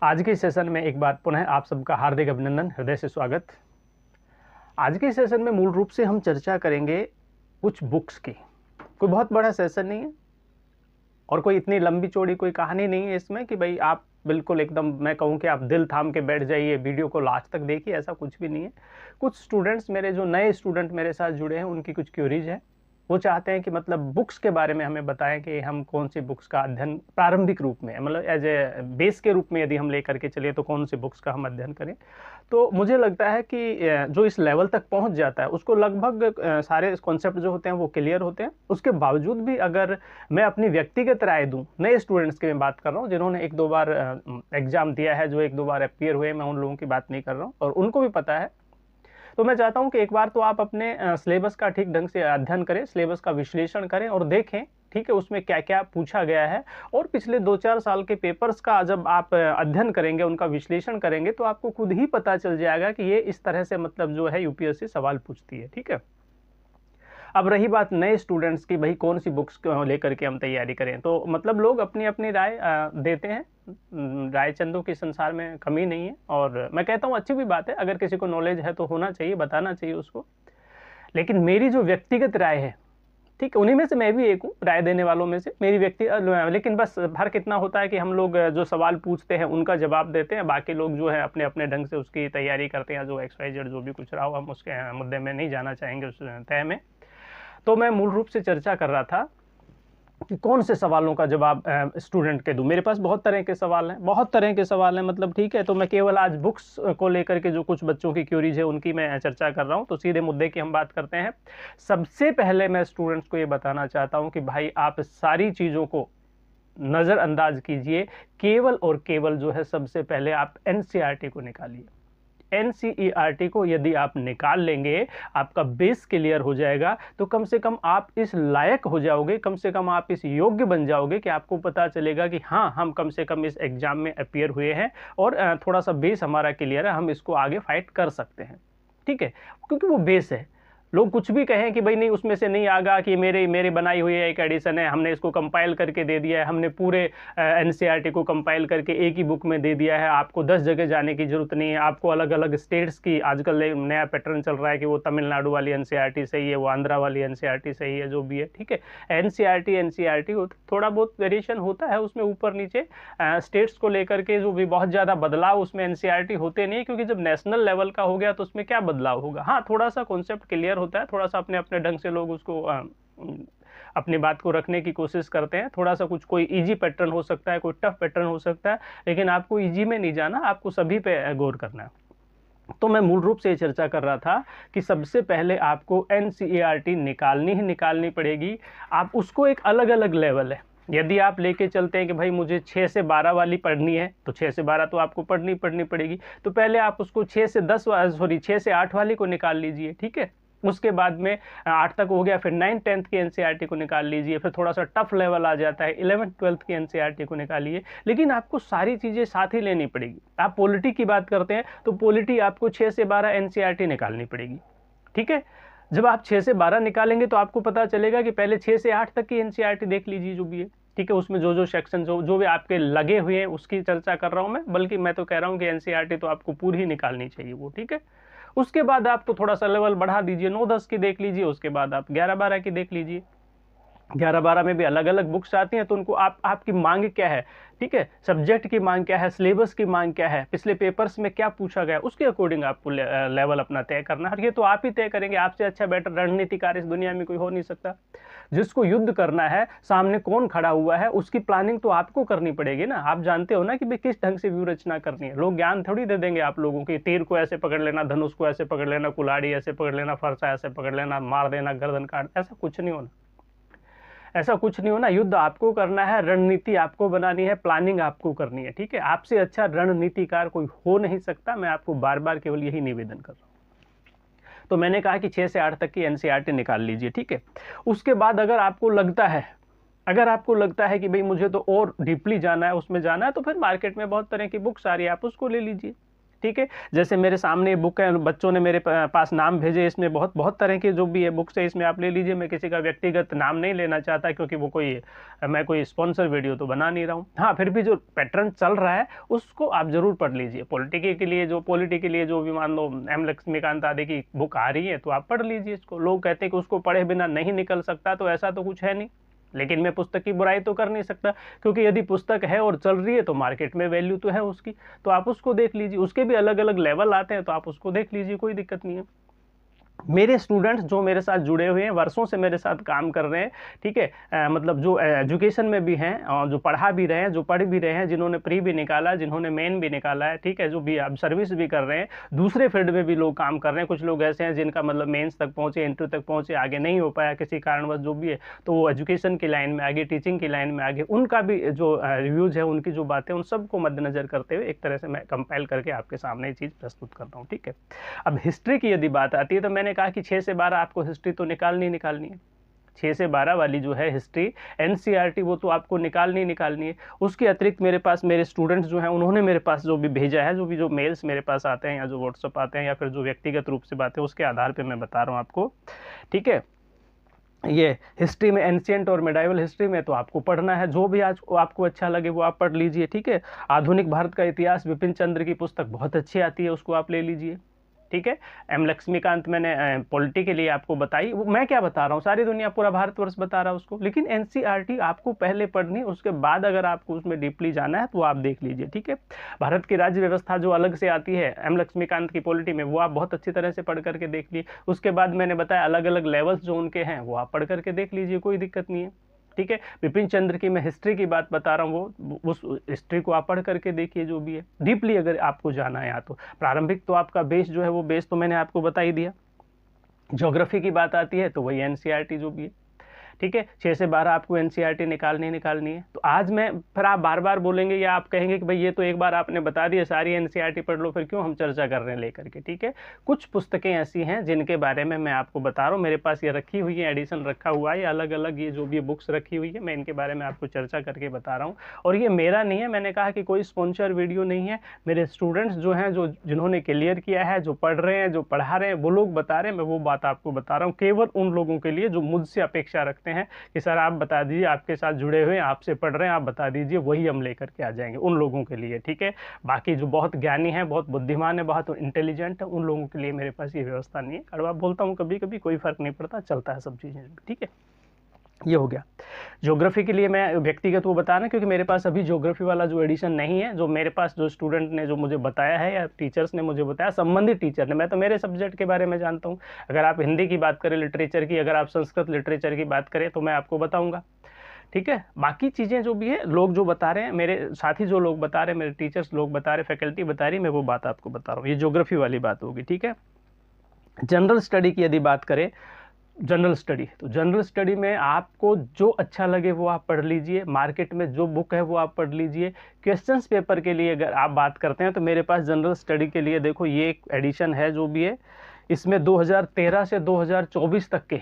आज के सेशन में एक बार पुनः आप सबका हार्दिक अभिनंदन, हृदय से स्वागत। आज के सेशन में मूल रूप से हम चर्चा करेंगे कुछ बुक्स की। कोई बहुत बड़ा सेशन नहीं है और कोई इतनी लंबी चौड़ी कोई कहानी नहीं है इसमें कि भाई आप बिल्कुल एकदम मैं कहूँ कि आप दिल थाम के बैठ जाइए, वीडियो को लास्ट तक देखिए, ऐसा कुछ भी नहीं है। कुछ स्टूडेंट्स मेरे जो नए स्टूडेंट मेरे साथ जुड़े हैं उनकी कुछ क्यूरीज है। वो चाहते हैं कि मतलब बुक्स के बारे में हमें बताएं कि हम कौन सी बुक्स का अध्ययन प्रारंभिक रूप में मतलब एज ए बेस के रूप में यदि हम लेकर के चलिए तो कौन सी बुक्स का हम अध्ययन करें। तो मुझे लगता है कि जो इस लेवल तक पहुंच जाता है उसको लगभग सारे कॉन्सेप्ट जो होते हैं वो क्लियर होते हैं। उसके बावजूद भी अगर मैं अपनी व्यक्तिगत राय दूं, नए स्टूडेंट्स की मैं बात कर रहा हूं जिन्होंने एक दो बार एग्जाम दिया है, जो एक दो बार अपीयर हुए, मैं उन लोगों की बात नहीं कर रहा हूँ और उनको भी पता है। तो मैं चाहता हूं कि एक बार तो आप अपने सिलेबस का ठीक ढंग से अध्ययन करें, सिलेबस का विश्लेषण करें और देखें ठीक है उसमें क्या क्या पूछा गया है। और पिछले 2-4 साल के पेपर्स का जब आप अध्ययन करेंगे, उनका विश्लेषण करेंगे, तो आपको खुद ही पता चल जाएगा कि ये इस तरह से मतलब जो है यूपीएससी सवाल पूछती है। ठीक है, अब रही बात नए स्टूडेंट्स की, भाई कौन सी बुक्स लेकर के हम तैयारी करें, तो मतलब लोग अपनी अपनी राय देते हैं। राय चंदों के संसार में कमी नहीं है और मैं कहता हूँ अच्छी भी बात है। अगर किसी को नॉलेज है तो होना चाहिए, बताना चाहिए उसको। लेकिन मेरी जो व्यक्तिगत राय है, ठीक है, उन्हीं में से मैं भी एक हूँ राय देने वालों में से, मेरी व्यक्ति लेकिन बस फर्क इतना होता है कि हम लोग जो सवाल पूछते हैं उनका जवाब देते हैं, बाकी लोग जो है अपने अपने ढंग से उसकी तैयारी करते हैं। जो XYZ जो भी कुछ रहा हो, हम उसके मुद्दे में नहीं जाना चाहेंगे उस तय में। तो मैं मूल रूप से चर्चा कर रहा था कि कौन से सवालों का जवाब स्टूडेंट के दूं। मेरे पास बहुत तरह के सवाल हैं, बहुत तरह के सवाल हैं मतलब, ठीक है। तो मैं केवल आज बुक्स को लेकर के जो कुछ बच्चों की क्यूरीज है उनकी मैं चर्चा कर रहा हूं। तो सीधे मुद्दे की हम बात करते हैं। सबसे पहले मैं स्टूडेंट्स को ये बताना चाहता हूं कि भाई आप सारी चीज़ों को नज़रअंदाज कीजिए, केवल और केवल जो है सबसे पहले आप NCERT को निकालिए। NCERT को यदि आप निकाल लेंगे, आपका बेस क्लियर हो जाएगा, तो कम से कम आप इस लायक हो जाओगे, कम से कम आप इस योग्य बन जाओगे कि आपको पता चलेगा कि हाँ, हम कम से कम इस एग्जाम में अपीयर हुए हैं और थोड़ा सा बेस हमारा क्लियर है, हम इसको आगे फाइट कर सकते हैं। ठीक है, क्योंकि वो बेस है। लोग कुछ भी कहें कि भाई नहीं उसमें से नहीं आगा, कि मेरे बनाई हुई एक एडिशन है, हमने इसको कंपाइल करके दे दिया है, हमने पूरे NCERT को कंपाइल करके एक ही बुक में दे दिया है, आपको 10 जगह जाने की जरूरत नहीं है। आपको अलग अलग स्टेट्स की, आजकल नया पैटर्न चल रहा है कि वो तमिलनाडु वाली NCERT सही है, वो आंध्रा वाली NCERT सही है, जो भी है। ठीक है, NCERT थोड़ा बहुत वेरिएशन होता है उसमें, ऊपर नीचे स्टेट्स को लेकर के जो भी बहुत ज़्यादा बदलाव उसमें NCERT होते नहीं है, क्योंकि जब नेशनल लेवल का हो गया तो उसमें क्या बदलाव होगा। हाँ, थोड़ा सा कॉन्सेप्ट क्लियर होता है, थोड़ा सा अपने अपने ढंग से लोग उसको अपनी बात को रखने की कोशिश करते हैं। थोड़ा सा कुछ कोई इजी पैटर्न हो सकता है, कोई टफ पैटर्न हो सकता है, लेकिन आपको इजी में नहीं जाना, आपको सभी पे गौर करना है। तो मैं मूल रूप से चर्चा कर रहा था कि सबसे पहले आपको NCERT निकालनी ही निकालनी पड़ेगी। आप उसको एक अलग अलग लेवल है, यदि आप लेके चलते हैं कि भाई मुझे 6 से 12 वाली पढ़नी है, तो 6 से 12 तो आपको पढ़नी पड़ेगी। तो पहले आप उसको 6 से 8 वाली को निकाल लीजिए। ठीक है, उसके बाद में 8 तक हो गया, फिर 9th-10th की NCERT को निकाल लीजिए, फिर थोड़ा सा टफ लेवल आ जाता है, 11th-12th की NCERT को निकालिए। लेकिन आपको सारी चीज़ें साथ ही लेनी पड़ेगी। आप पॉलिटी की बात करते हैं तो पॉलिटी आपको 6 से 12 NCERT निकालनी पड़ेगी। ठीक है, जब आप 6 से 12 निकालेंगे तो आपको पता चलेगा कि पहले 6 से 8 तक की NCERT देख लीजिए जो भी है। ठीक है, उसमें जो जो सेक्शन जो भी आपके लगे हुए हैं उसकी चर्चा कर रहा हूँ मैं, बल्कि मैं तो कह रहा हूँ कि NCERT तो आपको पूरी ही निकालनी चाहिए वो। ठीक है, उसके बाद आप तो थोड़ा सा लेवल बढ़ा दीजिए, 9-10 की देख लीजिए, उसके बाद आप 11-12 की देख लीजिए। 11-12 में भी अलग अलग बुक्स आती हैं, तो उनको आपकी मांग क्या है, ठीक है, सब्जेक्ट की मांग क्या है, सिलेबस की मांग क्या है, पिछले पेपर्स में क्या पूछा गया, उसके अकॉर्डिंग आपको लेवल अपना तय करना है। और ये तो आप ही तय करेंगे, आपसे अच्छा बेटर रणनीतिकार इस दुनिया में कोई हो नहीं सकता। जिसको युद्ध करना है, सामने कौन खड़ा हुआ है, उसकी प्लानिंग तो आपको करनी पड़ेगी ना। आप जानते हो ना कि भाई किस ढंग से व्यू रचना करनी है। लोग ज्ञान थोड़ी दे देंगे आप लोगों की, तीर को ऐसे पकड़ लेना, धनुष को ऐसे पकड़ लेना, कुल्हाड़ी ऐसे पकड़ लेना, फरसा ऐसे पकड़ लेना, मार देना, गर्दन काट, ऐसा कुछ नहीं होना। ऐसा कुछ नहीं होना। युद्ध आपको करना है, रणनीति आपको बनानी है, प्लानिंग आपको करनी है। ठीक है, आपसे अच्छा रणनीतिकार कोई हो नहीं सकता। मैं आपको बार बार केवल यही निवेदन कर रहा हूं। तो मैंने कहा कि 6 से 8 तक की NCERT निकाल लीजिए। ठीक है, उसके बाद अगर आपको लगता है कि भाई मुझे तो और डीपली जाना है, उसमें जाना है, तो फिर मार्केट में बहुत तरह की बुक्स आ रही है, आप उसको ले लीजिए। ठीक है। जैसे मेरे सामने बुक है, बच्चों ने मेरे पास नाम भेजे, इसमें बहुत बहुत तरह की जो भी है बुक्स है, इसमें आप ले लीजिए। मैं किसी का व्यक्तिगत नाम नहीं लेना चाहता क्योंकि वो मैं कोई स्पॉन्सर वीडियो तो बना नहीं रहा हूँ। हाँ, फिर भी जो पैटर्न चल रहा है उसको आप जरूर पढ़ लीजिए। पॉलिटी के लिए जो भी मान लो एम लक्ष्मीकांत आदि की बुक आ रही है तो आप पढ़ लीजिए इसको। लोग कहते हैं कि उसको पढ़े बिना नहीं निकल सकता, तो ऐसा तो कुछ है नहीं, लेकिन मैं पुस्तक की बुराई तो कर नहीं सकता, क्योंकि यदि पुस्तक है और चल रही है तो मार्केट में वैल्यू तो है उसकी, तो आप उसको देख लीजिए। उसके भी अलग अलग लेवल आते हैं तो आप उसको देख लीजिए, कोई दिक्कत नहीं है। मेरे स्टूडेंट्स जो मेरे साथ जुड़े हुए हैं, वर्षों से मेरे साथ काम कर रहे हैं, ठीक है, मतलब जो एजुकेशन में भी हैं और जो पढ़ा भी रहे हैं, जो पढ़ भी रहे हैं, जिन्होंने प्री भी निकाला, जिन्होंने मेन भी निकाला है, ठीक है, जो भी अब सर्विस भी कर रहे हैं, दूसरे फील्ड में भी लोग काम कर रहे हैं। कुछ लोग ऐसे हैं जिनका मतलब मेंस तक पहुंचे, इंटरव्यू तक पहुंचे, आगे नहीं हो पाया किसी कारणवश जो भी है, तो वो एजुकेशन की लाइन में आगे, टीचिंग की लाइन में आगे, उनका भी जो रिव्यूज़ है, उनकी जो बातें, उन सबको मद्देनजर करते हुए एक तरह से मैं कंपाइल करके आपके सामने ये चीज़ प्रस्तुत कर रहा हूँ, ठीक है। अब हिस्ट्री की यदि बात आती है तो मैंने कहा कि 6 से 12 आपको हिस्ट्री तो निकालनी है। 6 से 12 वाली जो है हिस्ट्री एनसीईआरटी, वो तो आपको निकालनी है। उसके अतिरिक्त मेरे पास मेरे स्टूडेंट्स जो हैं, उन्होंने मेरे पास जो भी भेजा है, जो मेल्स मेरे पास आते हैं या जो व्हाट्सअप आते हैं या फिर जो व्यक्तिगत रूप से बातें, उसके आधार पर मैं बता रहा हूँ आपको, ठीक है। ये हिस्ट्री में एंशिएंट और मेडाइवल हिस्ट्री में तो आपको पढ़ना है, जो भी आज आपको अच्छा लगे वो आप पढ़ लीजिए, ठीक है। आधुनिक भारत का इतिहास, विपिन चंद्र की पुस्तक बहुत अच्छी आती है, उसको आप ले लीजिए, ठीक है। एम लक्ष्मीकांत मैंने पॉलिटी के लिए आपको बताई, वो मैं क्या बता रहा हूँ, सारी दुनिया पूरा भारतवर्ष बता रहा है उसको, लेकिन एनसीईआरटी आपको पहले पढ़नी, उसके बाद अगर आपको उसमें डीपली जाना है तो आप देख लीजिए, ठीक है। भारत की राज्य व्यवस्था जो अलग से आती है एम लक्ष्मीकांत की पॉलिटी में, वो आप बहुत अच्छी तरह से पढ़ करके देख लीजिए। उसके बाद मैंने बताया अलग अलग लेवल्स जो उनके हैं वो आप पढ़ करके देख लीजिए, कोई दिक्कत नहीं है, ठीक है। विपिन चंद्र की मैं हिस्ट्री की बात बता रहा हूँ, वो उस हिस्ट्री को आप पढ़ करके देखिए, जो भी है डीपली अगर आपको जाना है। तो प्रारंभिक तो आपका बेस जो है, वो बेस तो मैंने आपको बता ही दिया। ज्योग्राफी की बात आती है तो वही एनसीईआरटी जो भी है, ठीक है। 6 से 12 आपको एनसीईआरटी निकालनी है। तो आज मैं फिर आप बार बार बोलेंगे या आप कहेंगे कि भाई ये तो एक बार आपने बता दिया, सारी एनसीईआरटी पढ़ लो, फिर क्यों हम चर्चा कर रहे हैं लेकर के, ठीक है। कुछ पुस्तकें ऐसी हैं जिनके बारे में मैं आपको बता रहा हूँ, मेरे पास ये रखी हुई है, एडिशन रखा हुआ है, ये अलग अलग ये जो भी बुक्स रखी हुई है, मैं इनके बारे में आपको चर्चा करके बता रहा हूँ। और ये मेरा नहीं है, मैंने कहा कि कोई स्पॉन्सर वीडियो नहीं है, मेरे स्टूडेंट्स जो हैं, जिन्होंने क्लियर किया है, जो पढ़ रहे हैं, जो पढ़ा रहे हैं, वो लोग बता रहे हैं, मैं वो बात आपको बता रहा हूँ, केवल उन लोगों के लिए जो मुझसे अपेक्षा रखते हैं कि सर आप बता दीजिए, आपके साथ जुड़े हुए हैं, आपसे पढ़ रहे हैं, आप बता दीजिए, वही हम लेकर के आ जाएंगे, उन लोगों के लिए, ठीक है। बाकी जो बहुत ज्ञानी है, बहुत बुद्धिमान है, बहुत इंटेलिजेंट है, उन लोगों के लिए मेरे पास ये व्यवस्था नहीं है। कड़वा बोलता हूँ कभी कभी, कोई फर्क नहीं पड़ता, चलता है सब चीज़ें, ठीक है। ये हो गया। ज्योग्राफी के लिए मैं व्यक्तिगत वो बताना, क्योंकि मेरे पास अभी ज्योग्राफी वाला जो एडिशन नहीं है, जो मेरे पास जो स्टूडेंट ने जो मुझे बताया है या टीचर्स ने मुझे बताया, संबंधित टीचर ने, मैं तो मेरे सब्जेक्ट के बारे में जानता हूँ। अगर आप हिंदी की बात करें लिटरेचर की, अगर आप संस्कृत लिटरेचर की बात करें तो मैं आपको बताऊँगा, ठीक है। बाकी चीज़ें जो भी है, लोग जो बता रहे हैं, मेरे साथी जो लोग बता रहे हैं, मेरे टीचर्स लोग बता रहे, फैकल्टी बता रही, मैं वो बात आपको बता रहा हूँ। ये ज्योग्राफी वाली बात होगी, ठीक है। जनरल स्टडी की यदि बात करें, जनरल स्टडी, तो जनरल स्टडी में आपको जो अच्छा लगे वो आप पढ़ लीजिए, मार्केट में जो बुक है वो आप पढ़ लीजिए। क्वेश्चंस पेपर के लिए अगर आप बात करते हैं तो मेरे पास जनरल स्टडी के लिए देखो ये एक एडिशन है जो भी है, इसमें 2013 से 2024 तक के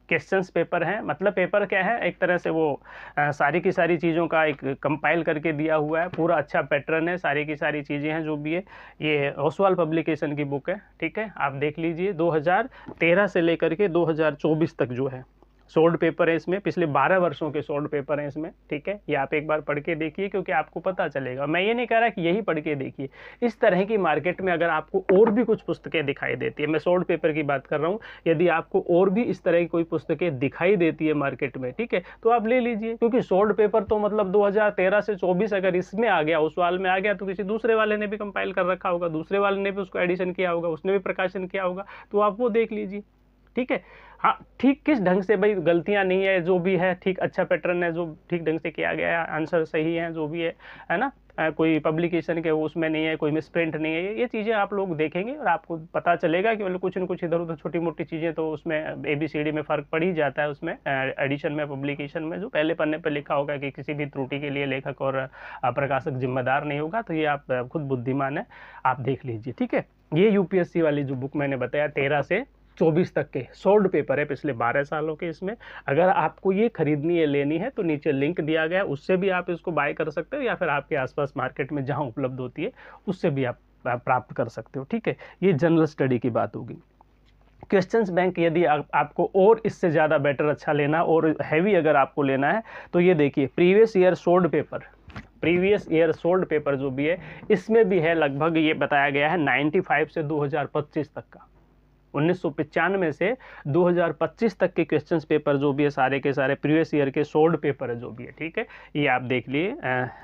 क्वेश्चंस पेपर हैं। मतलब पेपर क्या है, एक तरह से वो सारी की सारी चीज़ों का एक कंपाइल करके दिया हुआ है, पूरा अच्छा पैटर्न है, सारी की सारी चीज़ें हैं जो भी है। ये ओसवाल पब्लिकेशन की बुक है, ठीक है, आप देख लीजिए। 2013 से लेकर के 2024 तक जो है सोल्ड पेपर है इसमें, पिछले 12 वर्षों के सोल्ड पेपर हैं इसमें, ठीक है। ये आप एक बार पढ़ के देखिए, क्योंकि आपको पता चलेगा। मैं ये नहीं कह रहा कि यही पढ़ के देखिए, इस तरह की मार्केट में अगर आपको और भी कुछ पुस्तकें दिखाई देती है, मैं सोल्ड पेपर की बात कर रहा हूँ, यदि आपको और भी इस तरह की कोई पुस्तकें दिखाई देती है मार्केट में, ठीक है, तो आप ले लीजिए। क्योंकि सोल्ड पेपर तो मतलब 2013 से 24 अगर इसमें आ गया, ओसवाल में आ गया, तो किसी दूसरे वाले ने भी कंपाइल कर रखा होगा, दूसरे वाले ने भी उसको एडिशन किया होगा, उसने भी प्रकाशन किया होगा, तो आप वो देख लीजिए, ठीक है। हाँ, ठीक किस ढंग से, भाई गलतियां नहीं है, जो भी है ठीक अच्छा पैटर्न है, जो ठीक ढंग से किया गया है, आंसर सही है, जो भी है ना, कोई पब्लिकेशन के उसमें नहीं है, कोई मिसप्रिंट नहीं है, ये चीज़ें आप लोग देखेंगे और आपको पता चलेगा कि मतलब कुछ न कुछ इधर उधर छोटी मोटी चीज़ें तो उसमें ABCD में फ़र्क पड़ ही जाता है, उसमें एडिशन में, पब्लिकेशन में, जो पहले पन्ने पर लिखा होगा कि किसी भी त्रुटि के लिए लेखक और प्रकाशक जिम्मेदार नहीं होगा, तो ये आप खुद बुद्धिमान है, आप देख लीजिए, ठीक है। ये UPSC वाली जो बुक मैंने बताया 13 से 24 तक के सोल्ड पेपर है पिछले 12 सालों के। इसमें अगर आपको ये खरीदनी है, लेनी है, तो नीचे लिंक दिया गया है, उससे भी आप इसको बाय कर सकते हो, या फिर आपके आसपास मार्केट में जहां उपलब्ध होती है उससे भी आप प्राप्त कर सकते हो। ठीक है, ये जनरल स्टडी की बात होगी। क्वेश्चंस बैंक यदि आपको और इससे ज़्यादा बेटर अच्छा लेना और हैवी अगर आपको लेना है तो ये देखिए, प्रीवियस ईयर सोल्ड पेपर जो भी है इसमें भी है, लगभग ये बताया गया है 95 से 2025 तक का, 1995 से 2025 तक के क्वेश्चंस पेपर जो भी है सारे के सारे प्रीवियस ईयर के सोल्ड पेपर है जो भी है। ठीक है, ये आप देख लिए,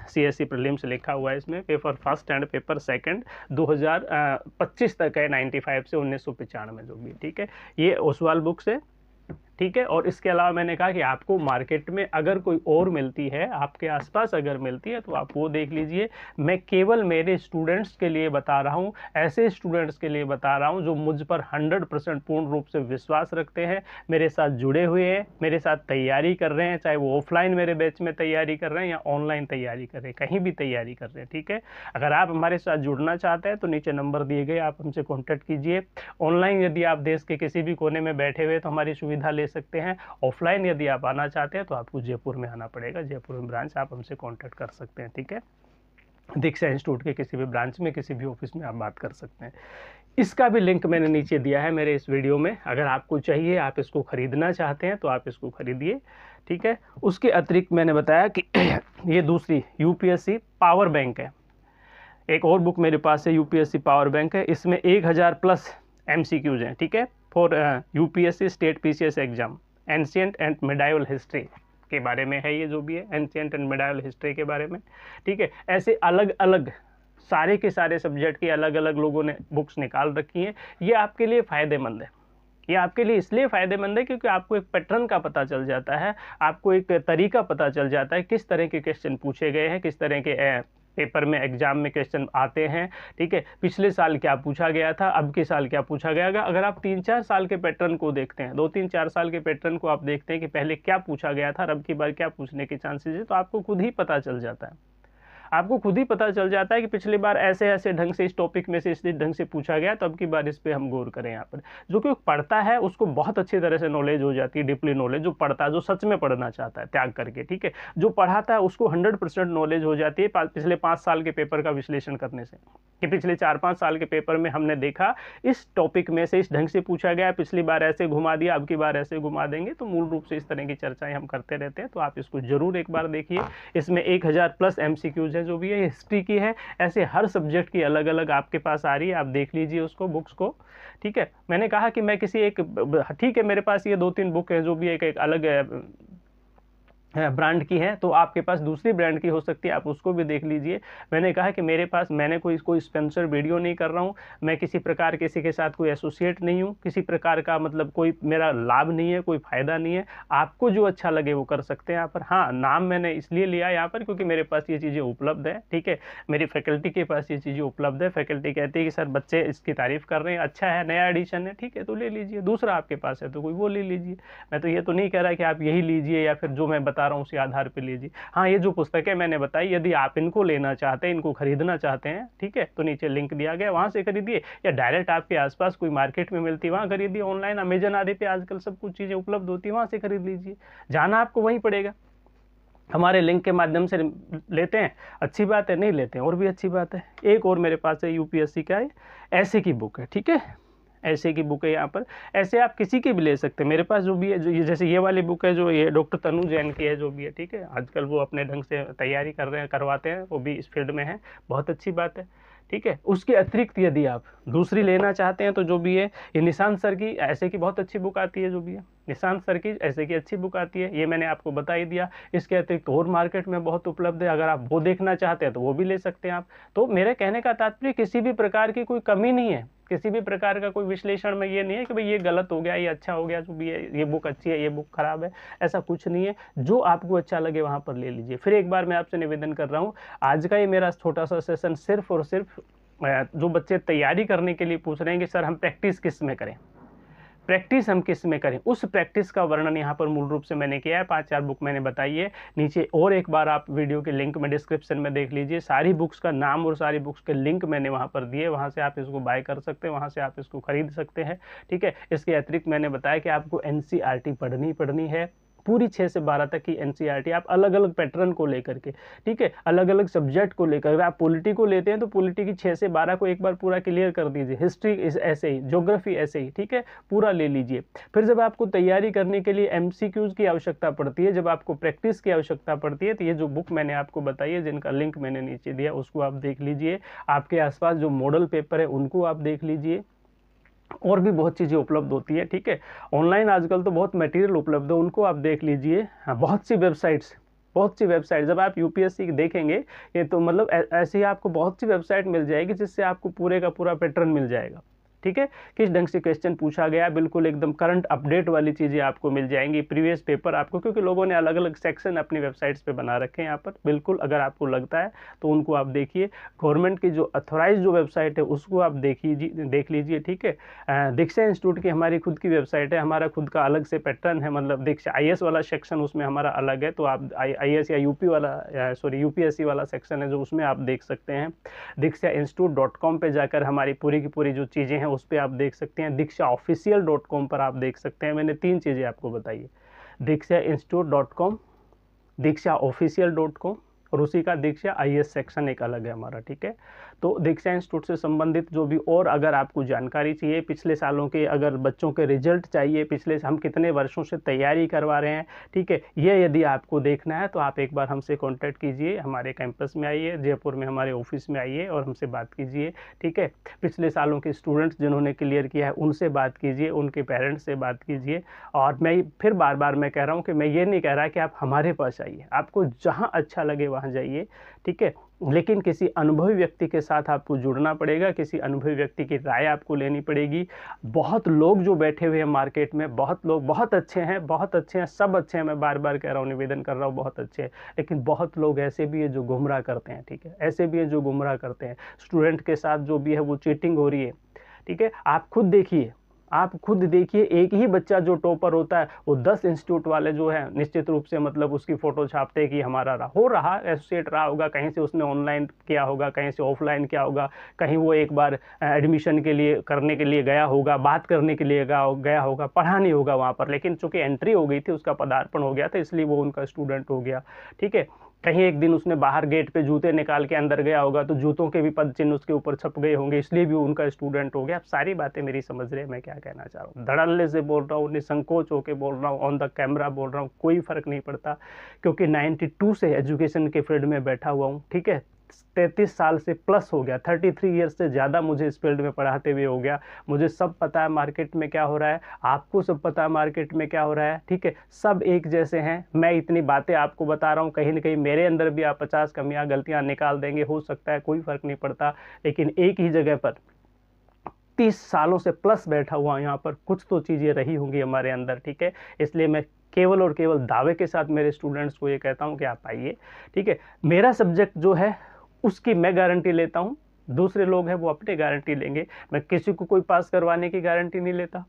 CSE प्रीलिम्स लिखा हुआ है इसमें, paper first and paper second 2025 तक है, 95 से 1995 जो भी है। ठीक है, ये ओसवाल बुक्स है। ठीक है, और इसके अलावा मैंने कहा कि आपको मार्केट में अगर कोई और मिलती है, आपके आसपास अगर मिलती है तो आप वो देख लीजिए। मैं केवल मेरे स्टूडेंट्स के लिए बता रहा हूँ, ऐसे स्टूडेंट्स के लिए बता रहा हूँ जो मुझ पर 100% पूर्ण रूप से विश्वास रखते हैं, मेरे साथ जुड़े हुए हैं, मेरे साथ तैयारी कर रहे हैं, चाहे वो ऑफलाइन मेरे बैच में तैयारी कर रहे हैं या ऑनलाइन तैयारी कर रहे हैं, कहीं भी तैयारी कर रहे हैं। ठीक है, अगर आप हमारे साथ जुड़ना चाहते हैं तो नीचे नंबर दिए गए, आप हमसे कॉन्टैक्ट कीजिए। ऑनलाइन यदि आप देश के किसी भी कोने में बैठे हुए तो हमारी सुविधा ले सकते हैं। ऑफलाइन यदि आप आना चाहते हैं तो आपको जयपुर में आना पड़ेगा, जयपुर में ब्रांच, आप हमसे कांटेक्ट कर सकते हैं। ठीक है, दीक्षा इंस्टीट्यूट के किसी भी ब्रांच में, किसी भी ऑफिस में आप बात कर सकते हैं। इसका भी लिंक मैंने नीचे दिया है मेरे इस वीडियो में, अगर आपको चाहिए, आप इसको खरीदना चाहते हैं तो आप इसको खरीदिए। ठीक है, उसके अतिरिक्त मैंने बताया कि ये दूसरी UPSC पावर बैंक है, एक और बुक मेरे पास है UPSC पावर बैंक है, इसमें 1000+ MCQs हैं। ठीक है, for UPSC state PCS exam, ancient and medieval history के बारे में है ये जो भी है, एंशिएंट एंड मिडाइवल हिस्ट्री के बारे में। ठीक है, ऐसे अलग अलग सारे के सारे सब्जेक्ट की अलग अलग लोगों ने बुक्स निकाल रखी हैं। ये आपके लिए फ़ायदेमंद है, ये आपके लिए इसलिए फ़ायदेमंद है क्योंकि आपको एक पैटर्न का पता चल जाता है, आपको एक तरीका पता चल जाता है, किस तरह के क्वेश्चन पूछे गए हैं, किस तरह के पेपर में एग्जाम में क्वेश्चन आते हैं। ठीक है, पिछले साल क्या पूछा गया था, अब के साल क्या पूछा गया। अगर आप 3-4 साल के पैटर्न को देखते हैं, 2-3-4 साल के पैटर्न को आप देखते हैं कि पहले क्या पूछा गया था और अब की बार क्या पूछने के चांसेस है, तो आपको खुद ही पता चल जाता है, आपको खुद ही पता चल जाता है कि पिछली बार ऐसे ऐसे ढंग से इस टॉपिक में से इस ढंग से पूछा गया, तो अब की बार इस पे हम गौर करें। यहाँ पर जो कोई पढ़ता है उसको बहुत अच्छी तरह से नॉलेज हो जाती है, डीपली नॉलेज, जो पढ़ता है, जो सच में पढ़ना चाहता है त्याग करके। ठीक है, जो पढ़ाता है उसको 100% नॉलेज हो जाती है पिछले 5 साल के पेपर का विश्लेषण करने से, कि पिछले 4-5 साल के पेपर में हमने देखा इस टॉपिक में से इस ढंग से पूछा गया, पिछली बार ऐसे घुमा दिया, अब की बार ऐसे घुमा देंगे। तो मूल रूप से इस तरह की चर्चाएं हम करते रहते हैं, तो आप इसको जरूर एक बार देखिए। इसमें 1000+ MCQs है जो भी है, हिस्ट्री की है, ऐसे हर सब्जेक्ट की अलग अलग आपके पास आ रही है, आप देख लीजिए उसको, बुक्स को। ठीक है, मैंने कहा कि मैं किसी एक, ठीक है मेरे पास ये 2-3 बुक है जो भी एक अलग ब्रांड की है, तो आपके पास दूसरी ब्रांड की हो सकती है, आप उसको भी देख लीजिए। मैंने कहा कि मेरे पास, मैंने कोई स्पॉन्सर वीडियो नहीं कर रहा हूँ, मैं किसी प्रकार किसी के साथ कोई एसोसिएट नहीं हूँ, किसी प्रकार का मतलब कोई मेरा लाभ नहीं है, कोई फ़ायदा नहीं है। आपको जो अच्छा लगे वो कर सकते हैं यहाँ पर। हाँ, नाम मैंने इसलिए लिया यहाँ पर क्योंकि मेरे पास ये चीज़ें उपलब्ध है। ठीक है, मेरी फैकल्टी के पास ये चीज़ें उपलब्ध है, फैकल्टी कहती है कि सर बच्चे इसकी तारीफ़ कर रहे हैं, अच्छा है, नया एडिशन है, ठीक है तो ले लीजिए। दूसरा आपके पास है तो कोई वो ले लीजिए। मैं तो ये तो नहीं कह रहा कि आप यही लीजिए या फिर जो मैं बता रहा हूँ उसी आधार पे लीजिए। हाँ, ये जो पुस्तकें मैंने बताई, यदि आप इनको लेना चाहते हैं, इनको खरीदना चाहते हैं, ठीक है, तो नीचे लिंक दिया गया, वहाँ से खरीदिए, या डायरेक्ट आपके आसपास कोई मार्केट में मिलती है वहाँ खरीदिए। ऑनलाइन अमेजन आदि पे आजकल सब कुछ चीज़ें उपलब्ध होती है, वहाँ से खरीद लीजिए। जाना आपको वहीं पड़ेगा, हमारे लिंक के माध्यम से लेते हैं, अच्छी बात है, नहीं लेते हैं और भी अच्छी बात है। एक और मेरे पास है UPSC का ऐसे की बुक है। ठीक है, ऐसे की बुक है यहाँ पर, ऐसे आप किसी की भी ले सकते हैं। मेरे पास जो भी है, जो जैसे ये वाली बुक है जो ये डॉक्टर तनु जैन की है जो भी है, ठीक है, आजकल वो अपने ढंग से तैयारी कर रहे हैं, करवाते हैं, वो भी इस फील्ड में है, बहुत अच्छी बात है। ठीक है, उसके अतिरिक्त यदि आप दूसरी लेना चाहते हैं तो जो भी है, ये निशांत सर की ऐसे की बहुत अच्छी बुक आती है जो भी है, निशांत सर की ऐसे की अच्छी बुक आती है, ये मैंने आपको बता ही दिया। इसके अतिरिक्त और मार्केट में बहुत उपलब्ध है, अगर आप वो देखना चाहते हैं तो वो भी ले सकते हैं आप। तो मेरे कहने का तात्पर्य किसी भी प्रकार की कोई कमी नहीं है, किसी भी प्रकार का कोई विश्लेषण में ये नहीं है कि भाई ये गलत हो गया, ये अच्छा हो गया, जो भी है, ये बुक अच्छी है, ये बुक खराब है, ऐसा कुछ नहीं है। जो आपको अच्छा लगे वहाँ पर ले लीजिए। फिर एक बार मैं आपसे निवेदन कर रहा हूँ, आज का ये मेरा छोटा सा सेशन सिर्फ और सिर्फ जो बच्चे तैयारी करने के लिए पूछ रहे हैं कि सर हम प्रैक्टिस किस में करें, प्रैक्टिस हम किस में करें, उस प्रैक्टिस का वर्णन यहाँ पर मूल रूप से मैंने किया है। 5-4 बुक मैंने बताई है, नीचे और एक बार आप वीडियो के लिंक में डिस्क्रिप्शन में देख लीजिए, सारी बुक्स का नाम और सारी बुक्स के लिंक मैंने वहाँ पर दिए, वहाँ से आप इसको बाय कर सकते हैं, वहाँ से आप इसको खरीद सकते हैं। ठीक है, इसके अतिरिक्त मैंने बताया कि आपको NCERT पढ़नी है, पूरी 6 से 12 तक की एनसीईआरटी आप अलग अलग पैटर्न को लेकर के, ठीक है, अलग अलग सब्जेक्ट को लेकर। अगर आप पॉलिटी को लेते हैं तो पॉलिटी की 6 से 12 को एक बार पूरा क्लियर कर दीजिए, हिस्ट्री ऐसे ही, ज्योग्राफी ऐसे ही, ठीक है, पूरा ले लीजिए। फिर जब आपको तैयारी करने के लिए एमसीक्यूज की आवश्यकता पड़ती है, जब आपको प्रैक्टिस की आवश्यकता पड़ती है, तो ये जो बुक मैंने आपको बताई है, जिनका लिंक मैंने नीचे दिया, उसको आप देख लीजिए। आपके आसपास जो मॉडल पेपर है उनको आप देख लीजिए, और भी बहुत चीज़ें उपलब्ध होती है, ठीक है। ऑनलाइन आजकल तो बहुत मटेरियल उपलब्ध है, उनको आप देख लीजिए। हाँ, बहुत सी वेबसाइट जब आप यूपीएससी की देखेंगे ये तो मतलब ऐसे ही आपको बहुत सी वेबसाइट मिल जाएगी जिससे आपको पूरे का पूरा पैटर्न मिल जाएगा, ठीक है। किस ढंग से क्वेश्चन पूछा गया, बिल्कुल एकदम करंट अपडेट वाली चीज़ें आपको मिल जाएंगी, प्रीवियस पेपर आपको, क्योंकि लोगों ने अलग अलग सेक्शन अपनी वेबसाइट्स पे बना रखे हैं यहाँ पर। बिल्कुल अगर आपको लगता है तो उनको आप देखिए। गवर्नमेंट की जो अथोराइज जो वेबसाइट है उसको आप देख लीजिए, ठीक है। दीक्षा इंस्टीट्यूट की हमारी खुद की वेबसाइट है, हमारा खुद का अलग से पैटर्न है, मतलब दीक्षा IAS वाला सेक्शन उसमें हमारा अलग है, तो आप IAS या यूपीएससी वाला सेक्शन है जो, उसमें आप देख सकते हैं। dikshainstitute.com पे जाकर हमारी पूरी की पूरी जो चीज़ें हैं उस पर आप देख सकते हैं। dikshaofficial.com पर आप देख सकते हैं। मैंने 3 चीज़ें आपको बताई है, dikshainstitute.com, dikshaofficial.com और उसी का दीक्षा IAS सेक्शन एक अलग है हमारा, ठीक है। तो दीक्षा इंस्टीट्यूट से संबंधित जो भी और अगर आपको जानकारी चाहिए, पिछले सालों के अगर बच्चों के रिजल्ट चाहिए, पिछले हम कितने वर्षों से तैयारी करवा रहे हैं, ठीक है, ये यदि आपको देखना है तो आप एक बार हमसे कांटेक्ट कीजिए, हमारे कैंपस में आइए, जयपुर में हमारे ऑफिस में आइए और हमसे बात कीजिए, ठीक है। पिछले सालों के स्टूडेंट्स जिन्होंने क्लियर किया है उनसे बात कीजिए, उनके पेरेंट्स से बात कीजिए। और मैं फिर बार बार मैं कह रहा हूँ कि मैं ये नहीं कह रहा कि आप हमारे पास आइए, आपको जहाँ अच्छा लगे वहाँ जाइए, ठीक है, लेकिन किसी अनुभवी व्यक्ति के साथ आपको जुड़ना पड़ेगा, किसी अनुभवी व्यक्ति की राय आपको लेनी पड़ेगी। बहुत लोग जो बैठे हुए हैं मार्केट में, बहुत लोग बहुत अच्छे हैं, सब अच्छे हैं, मैं बार बार कह रहा हूँ, निवेदन कर रहा हूँ, बहुत अच्छे हैं, लेकिन बहुत लोग ऐसे भी हैं जो गुमराह करते हैं, ठीक है, ऐसे भी हैं जो गुमराह करते हैं। स्टूडेंट के साथ जो भी है वो चीटिंग हो रही है, ठीक है। आप खुद देखिए, एक ही बच्चा जो टॉपर होता है वो 10 इंस्टीट्यूट वाले जो है निश्चित रूप से मतलब उसकी फ़ोटो छापते हैं कि हमारा एसोसिएट रहा होगा, कहीं से उसने ऑनलाइन किया होगा, कहीं से ऑफलाइन किया होगा, कहीं वो एक बार एडमिशन के लिए करने के लिए गया होगा, बात करने के लिए गया होगा, पढ़ा नहीं होगा वहाँ पर, लेकिन चूंकि एंट्री हो गई थी, उसका पदार्पण हो गया था, इसलिए वो उनका स्टूडेंट हो गया, ठीक है। कहीं एक दिन उसने बाहर गेट पे जूते निकाल के अंदर गया होगा तो जूतों के भी पद चिन्ह उसके ऊपर छप गए होंगे, इसलिए भी उनका स्टूडेंट हो गया। आप सारी बातें मेरी समझ रहे हैं मैं क्या कहना चाह रहा हूँ, धड़ल्ले से बोल रहा हूँ, निसंकोच होकर बोल रहा हूँ, ऑन द कैमरा बोल रहा हूँ, कोई फर्क नहीं पड़ता, क्योंकि 92 से एजुकेशन के फील्ड में बैठा हुआ हूँ, ठीक है। 33 साल से प्लस हो गया, 33 ईयर्स से ज़्यादा मुझे इस फील्ड में पढ़ाते हुए हो गया। मुझे सब पता है मार्केट में क्या हो रहा है, आपको सब पता है मार्केट में क्या हो रहा है, ठीक है। सब एक जैसे हैं, मैं इतनी बातें आपको बता रहा हूँ, कहीं ना कहीं मेरे अंदर भी आप 50 कमियां गलतियां निकाल देंगे, हो सकता है, कोई फ़र्क नहीं पड़ता, लेकिन एक ही जगह पर 30 सालों से प्लस बैठा हुआ यहाँ पर, कुछ तो चीज़ें रही होंगी हमारे अंदर, ठीक है। इसलिए मैं केवल और केवल दावे के साथ मेरे स्टूडेंट्स को ये कहता हूँ कि आप आइए, ठीक है। मेरा सब्जेक्ट जो है उसकी मैं गारंटी लेता हूँ, दूसरे लोग हैं वो अपनी गारंटी लेंगे। मैं किसी को कोई पास करवाने की गारंटी नहीं लेता,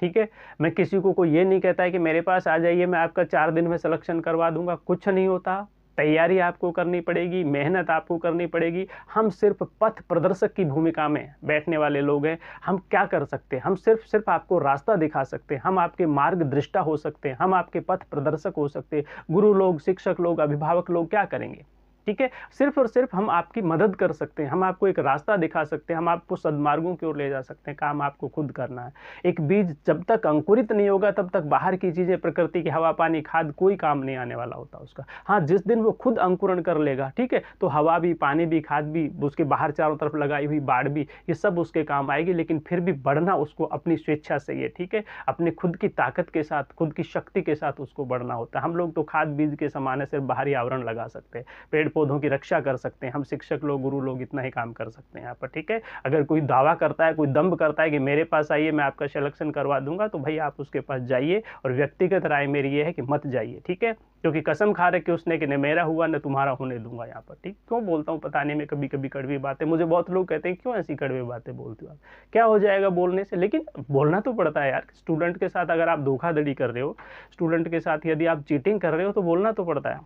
ठीक है। मैं किसी को कोई ये नहीं कहता है कि मेरे पास आ जाइए मैं आपका 4 दिन में सिलेक्शन करवा दूंगा, कुछ नहीं होता। तैयारी आपको करनी पड़ेगी, मेहनत आपको करनी पड़ेगी। हम सिर्फ पथ प्रदर्शक की भूमिका में बैठने वाले लोग हैं। हम क्या कर सकते हैं, हम सिर्फ आपको रास्ता दिखा सकते हैं, हम आपके मार्गदृष्टा हो सकते हैं, हम आपके पथ प्रदर्शक हो सकते हैं। गुरु लोग, शिक्षक लोग, अभिभावक लोग क्या करेंगे, ठीक है। सिर्फ और सिर्फ हम आपकी मदद कर सकते हैं, हम आपको एक रास्ता दिखा सकते हैं, हम आपको सद्मार्गों की ओर ले जा सकते हैं। काम आपको खुद करना है। एक बीज जब तक अंकुरित नहीं होगा तब तक बाहर की चीज़ें, प्रकृति की हवा पानी खाद, कोई काम नहीं आने वाला होता उसका। हाँ, जिस दिन वो खुद अंकुरण कर लेगा, ठीक है, तो हवा भी, पानी भी, खाद भी, उसके बाहर चारों तरफ लगाई हुई बाढ़ भी, ये सब उसके काम आएगी। लेकिन फिर भी बढ़ना उसको अपनी स्वेच्छा से ही है, ठीक है, अपने खुद की ताकत के साथ, खुद की शक्ति के साथ उसको बढ़ना होता है। हम लोग तो खाद बीज के समान है, सिर्फ बाहरी आवरण लगा सकते हैं, पेड़ पौधों की रक्षा कर सकते हैं। हम शिक्षक लोग, गुरु लोग इतना ही काम कर सकते हैं यहाँ पर, ठीक है। अगर कोई दावा करता है, कोई दम्भ करता है कि मेरे पास आइए मैं आपका सिलेक्शन करवा दूंगा, तो भाई आप उसके पास जाइए। और व्यक्तिगत राय मेरी ये है कि मत जाइए, ठीक है, क्योंकि कसम खा रखे उसने कि न मेरा हुआ न तुम्हारा होने दूंगा यहाँ पर, ठीक। क्यों बोलता हूँ पता नहीं, मैं कभी कभी कड़वी बातें, मुझे बहुत लोग कहते हैं क्यों ऐसी कड़वी बातें बोलते हो आप, क्या हो जाएगा बोलने से, लेकिन बोलना तो पड़ता है यार। स्टूडेंट के साथ अगर आप धोखाधड़ी कर रहे हो, स्टूडेंट के साथ यदि आप चीटिंग कर रहे हो, तो बोलना तो पड़ता है।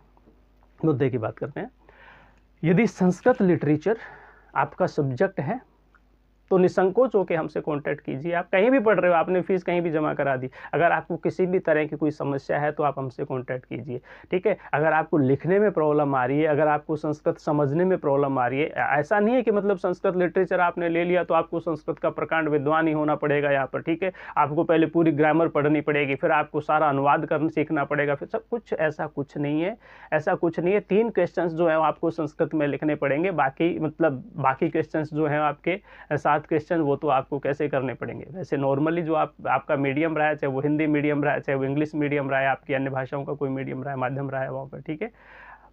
मुद्दे की बात करते हैं। यदि संस्कृत लिटरेचर आपका सब्जेक्ट है, तो निसंकोच होकर हमसे कांटेक्ट कीजिए। आप कहीं भी पढ़ रहे हो, आपने फीस कहीं भी जमा करा दी, अगर आपको किसी भी तरह की कोई समस्या है तो आप हमसे कांटेक्ट कीजिए, ठीक है। अगर आपको लिखने में प्रॉब्लम आ रही है, अगर आपको संस्कृत समझने में प्रॉब्लम आ रही है, ऐसा नहीं है कि मतलब संस्कृत लिटरेचर आपने ले लिया तो आपको संस्कृत का प्रकांड विद्वान ही होना पड़ेगा यहाँ पर, ठीक है। आपको पहले पूरी ग्रामर पढ़नी पड़ेगी, फिर आपको सारा अनुवाद करना सीखना पड़ेगा, फिर सब कुछ, ऐसा कुछ नहीं है, ऐसा कुछ नहीं है। 3 क्वेश्चंस जो है आपको संस्कृत में लिखने पड़ेंगे, बाकी मतलब बाकी क्वेश्चंस जो हैं आपके 7 क्वेश्चन वो तो आपको कैसे करने पड़ेंगे। वैसे नॉर्मली जो आपका मीडियम रहा है, चाहे वो हिंदी मीडियम रहा है, चाहे वो इंग्लिश मीडियम रहा है, आपकी अन्य भाषाओं का कोई मीडियम रहा है, माध्यम रहा है वहाँ पर, ठीक है।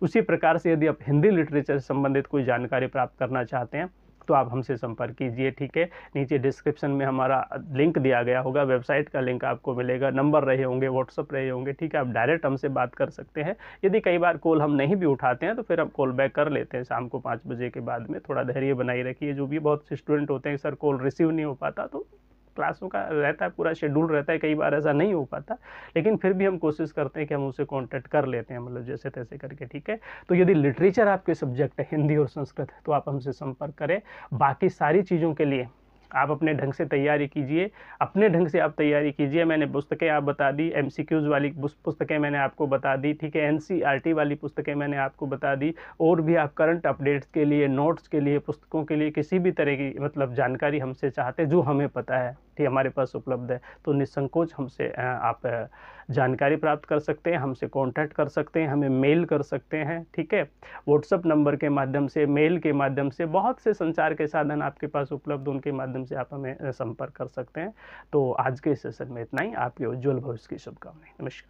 उसी प्रकार से यदि आप हिंदी लिटरेचर से संबंधित कोई जानकारी प्राप्त करना चाहते हैं तो आप हमसे संपर्क कीजिए, ठीक है। नीचे डिस्क्रिप्शन में हमारा लिंक दिया गया होगा, वेबसाइट का लिंक आपको मिलेगा, नंबर रहे होंगे, व्हाट्सअप रहे होंगे, ठीक है। आप डायरेक्ट हमसे बात कर सकते हैं। यदि कई बार कॉल हम नहीं भी उठाते हैं तो फिर हम कॉल बैक कर लेते हैं शाम को 5 बजे के बाद में। थोड़ा धैर्य बनाए रखिए। जो भी बहुत से स्टूडेंट होते हैं, सर कॉल रिसीव नहीं हो पाता, तो क्लासों का रहता है, पूरा शेड्यूल रहता है, कई बार ऐसा नहीं हो पाता, लेकिन फिर भी हम कोशिश करते हैं कि हम उसे कांटेक्ट कर लेते हैं, मतलब जैसे तैसे करके, ठीक है। तो यदि लिटरेचर आपके सब्जेक्ट है, हिंदी और संस्कृत, तो आप हमसे संपर्क करें। बाकी सारी चीज़ों के लिए आप अपने ढंग से तैयारी कीजिए, अपने ढंग से आप तैयारी कीजिए। मैंने पुस्तकें आप बता दी, MCQs वाली पुस्तकें मैंने आपको बता दी, ठीक है। NCERT वाली पुस्तकें मैंने आपको बता दी। और भी आप करंट अपडेट्स के लिए, नोट्स के लिए, पुस्तकों के लिए किसी भी तरह की मतलब जानकारी हमसे चाहते हैं जो हमें पता है, ठीक, हमारे पास उपलब्ध है, तो निसंकोच हमसे आप जानकारी प्राप्त कर सकते हैं, हमसे कांटेक्ट कर सकते हैं, हमें मेल कर सकते हैं, ठीक है। व्हाट्सअप नंबर के माध्यम से, मेल के माध्यम से, बहुत से संचार के साधन आपके पास उपलब्ध, उनके माध्यम से आप हमें संपर्क कर सकते हैं। तो आज के सेशन में इतना ही। आपके उज्ज्वल भविष्य की शुभकामनाएं। नमस्कार।